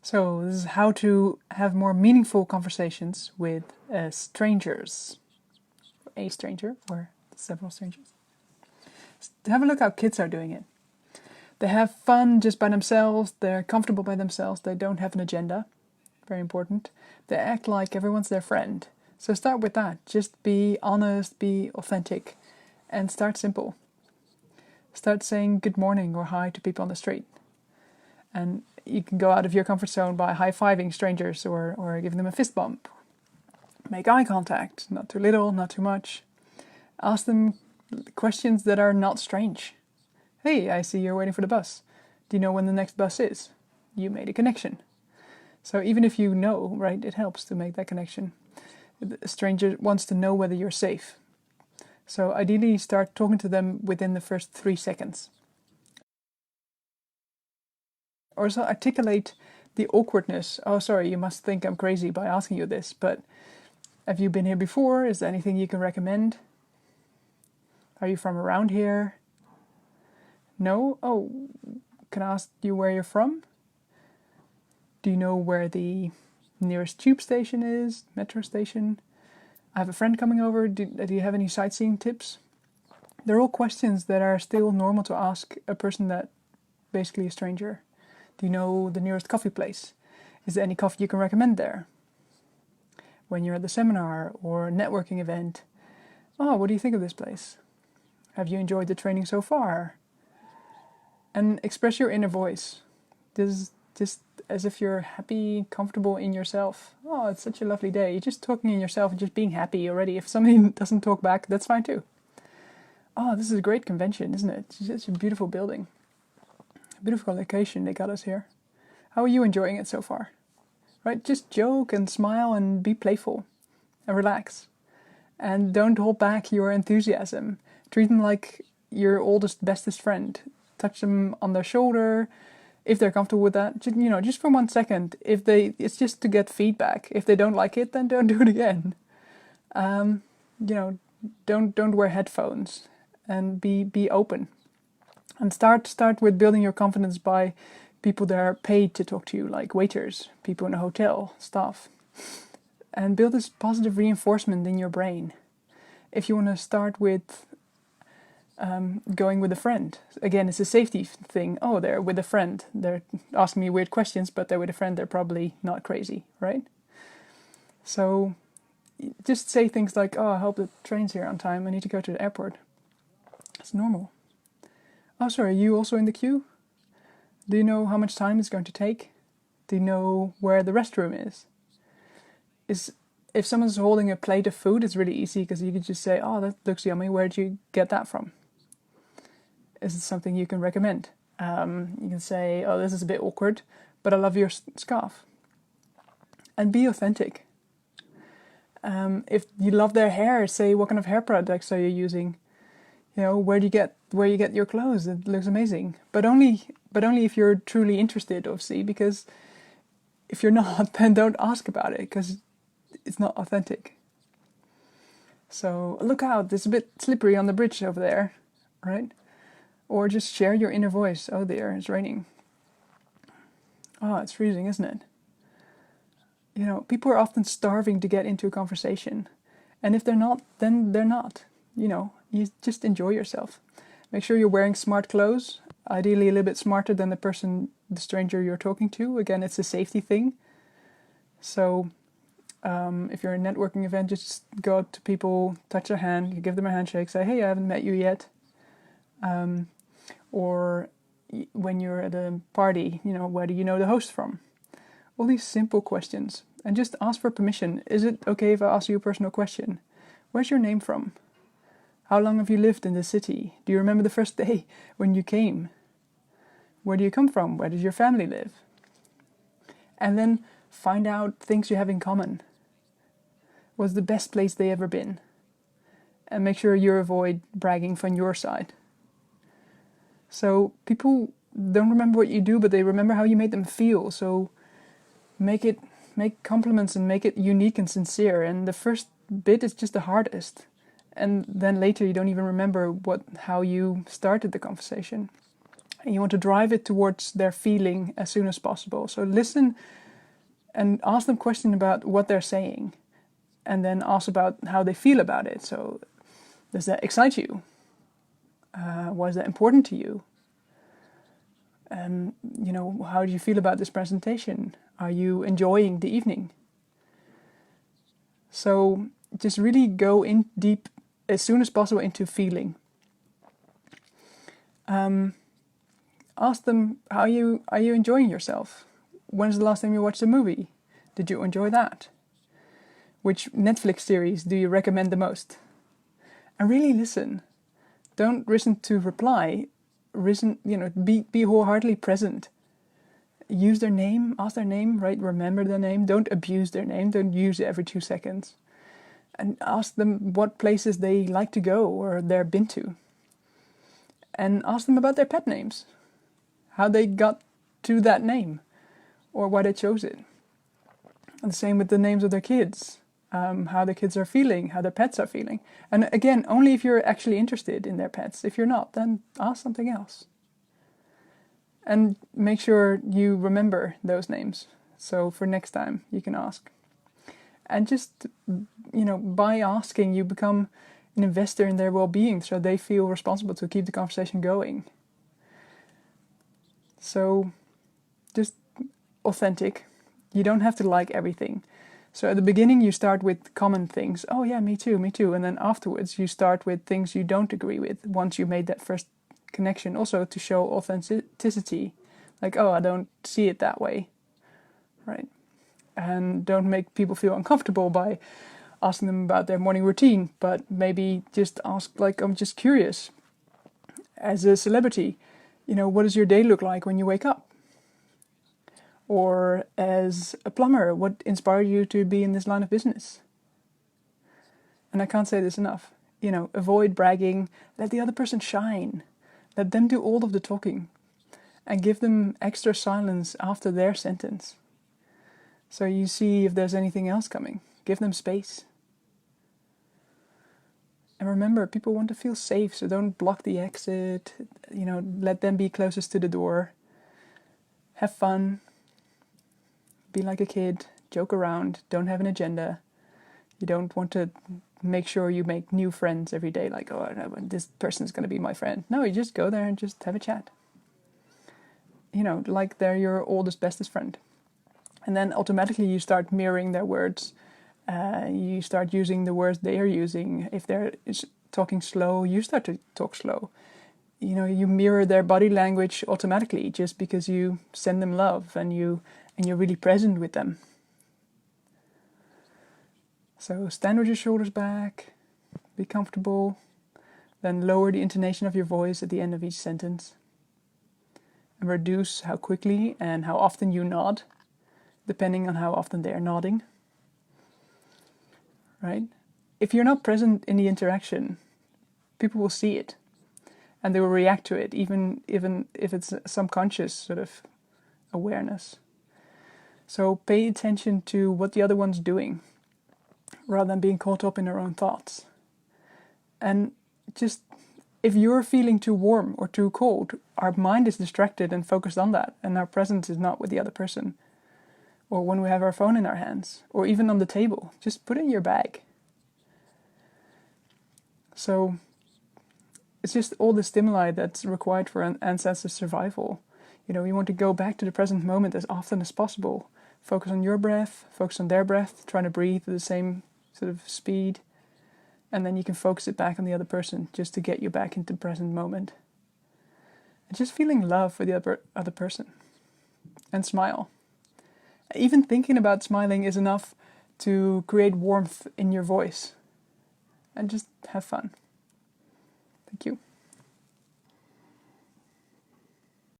So this is how to have more meaningful conversations with strangers. A stranger or several strangers. Have a look how kids are doing it. They have fun just by themselves, they're comfortable by themselves, they don't have an agenda. Very important. They act like everyone's their friend. So start with that. Just be honest, be authentic, and start simple. Start saying good morning or hi to people on the street. And you can go out of your comfort zone by high-fiving strangers or giving them a fist bump. Make eye contact, not too little, not too much. Ask them questions that are not strange. Hey, I see you're waiting for the bus. Do you know when the next bus is? You made a connection. So even if you know, right, it helps to make that connection. A stranger wants to know whether you're safe. So ideally start talking to them within the first 3 seconds. Also articulate the awkwardness. Oh, sorry, you must think I'm crazy by asking you this, but have you been here before? Is there anything you can recommend? Are you from around here? No? Oh, can I ask you where you're from? Do you know where the nearest tube station is? Metro station? I have a friend coming over. Do you have any sightseeing tips? They're all questions that are still normal to ask a person that basically a stranger. Do you know the nearest coffee place? Is there any coffee you can recommend there? When you're at the seminar or networking event, oh, what do you think of this place? Have you enjoyed the training so far? And express your inner voice. Just as if you're happy, comfortable in yourself. Oh, it's such a lovely day. You're just talking in yourself and just being happy already. If somebody doesn't talk back, that's fine too. Oh, this is a great convention, isn't it? It's such a beautiful building. A beautiful location they got us here. How are you enjoying it so far? Right? Just joke and smile and be playful and relax. And don't hold back your enthusiasm. Treat them like your oldest, bestest friend. Touch them on their shoulder, if they're comfortable with that. Just for 1 second. It's just to get feedback. If they don't like it, then don't do it again. Don't wear headphones, and be open. And start with building your confidence by people that are paid to talk to you, like waiters, people in a hotel, staff. And build this positive reinforcement in your brain. If you want to start with going with a friend. Again, it's a safety thing. Oh, they're with a friend. They're asking me weird questions, but they're with a friend. They're probably not crazy, right? So just say things like, oh, I hope the train's here on time. I need to go to the airport. It's normal. Oh, sorry, are you also in the queue? Do you know how much time it's going to take? Do you know where the restroom is? If someone's holding a plate of food, it's really easy because you could just say, oh, that looks yummy. Where did you get that from? Is it something you can recommend? You can say, oh, this is a bit awkward, but I love your scarf. And be authentic. If you love their hair, say, what kind of hair products are you using? Where you get your clothes? It looks amazing. But only if you're truly interested, obviously, because if you're not, then don't ask about it, because it's not authentic. So look out, it's a bit slippery on the bridge over there, right? Or just share your inner voice. Oh dear, it's raining. Oh, it's freezing, isn't it? People are often starving to get into a conversation. And if they're not, then they're not. You just enjoy yourself. Make sure you're wearing smart clothes, ideally a little bit smarter than the stranger you're talking to. Again, it's a safety thing. So if you're in a networking event, just go up to people, touch their hand, you give them a handshake, say, hey, I haven't met you yet. Or when you're at a party, where do you know the host from? All these simple questions. And just ask for permission. Is it okay if I ask you a personal question? Where's your name from? How long have you lived in the city? Do you remember the first day when you came? Where do you come from? Where does your family live? And then find out things you have in common. What's the best place they ever been? And make sure you avoid bragging from your side. So people don't remember what you do, but they remember how you made them feel. So make compliments and make it unique and sincere. And the first bit is just the hardest. And then later you don't even remember how you started the conversation. And you want to drive it towards their feeling as soon as possible. So listen and ask them questions about what they're saying, and then ask about how they feel about it. So does that excite you? Why is that important to you? How do you feel about this presentation? Are you enjoying the evening? So just really go in deep as soon as possible into feeling. Ask them, are you enjoying yourself? When's the last time you watched a movie? Did you enjoy that? Which Netflix series do you recommend the most? And really listen. Don't listen to reply. Be wholeheartedly present. Use their name, ask their name, right? Remember their name. Don't abuse their name. Don't use it every 2 seconds. And ask them what places they like to go or they've been to. And ask them about their pet names. How they got to that name. Or why they chose it. And the same with the names of their kids. How the kids are feeling, how their pets are feeling. And again, only if you're actually interested in their pets. If you're not, then ask something else. And make sure you remember those names. So for next time, you can ask. And just, by asking, you become an investor in their well-being, so they feel responsible to keep the conversation going. So just authentic. You don't have to like everything. So at the beginning you start with common things. Oh yeah, me too. And then afterwards you start with things you don't agree with once you made that first connection. Also to show authenticity. Like, oh, I don't see it that way. Right? And don't make people feel uncomfortable by asking them about their morning routine. But maybe just ask, like, I'm just curious. As a celebrity, what does your day look like when you wake up? Or as a plumber, what inspired you to be in this line of business? And I can't say this enough. Avoid bragging. Let the other person shine. Let them do all of the talking. And give them extra silence after their sentence. So you see if there's anything else coming. Give them space. And remember, people want to feel safe, so don't block the exit. Let them be closest to the door. Have fun. Be like a kid, joke around, don't have an agenda. You don't want to make sure you make new friends every day, like, oh, no, this person's going to be my friend. No, you just go there and just have a chat. Like they're your oldest, bestest friend. And then automatically you start mirroring their words. You start using the words they are using. If they're talking slow, you start to talk slow. You mirror their body language automatically just because you send them love and you're really present with them. So stand with your shoulders back, be comfortable, then lower the intonation of your voice at the end of each sentence. And reduce how quickly and how often you nod, depending on how often they are nodding. Right? If you're not present in the interaction, people will see it. And they will react to it, even if it's a subconscious sort of awareness. So pay attention to what the other one's doing, rather than being caught up in their own thoughts. And just, if you're feeling too warm or too cold, our mind is distracted and focused on that, and our presence is not with the other person. Or when we have our phone in our hands, or even on the table, just put it in your bag. So it's just all the stimuli that's required for an ancestor survival. We want to go back to the present moment as often as possible. Focus on your breath, focus on their breath, trying to breathe at the same sort of speed. And then you can focus it back on the other person just to get you back into the present moment. And just feeling love for the other person. And smile. Even thinking about smiling is enough to create warmth in your voice. And just have fun. Thank you.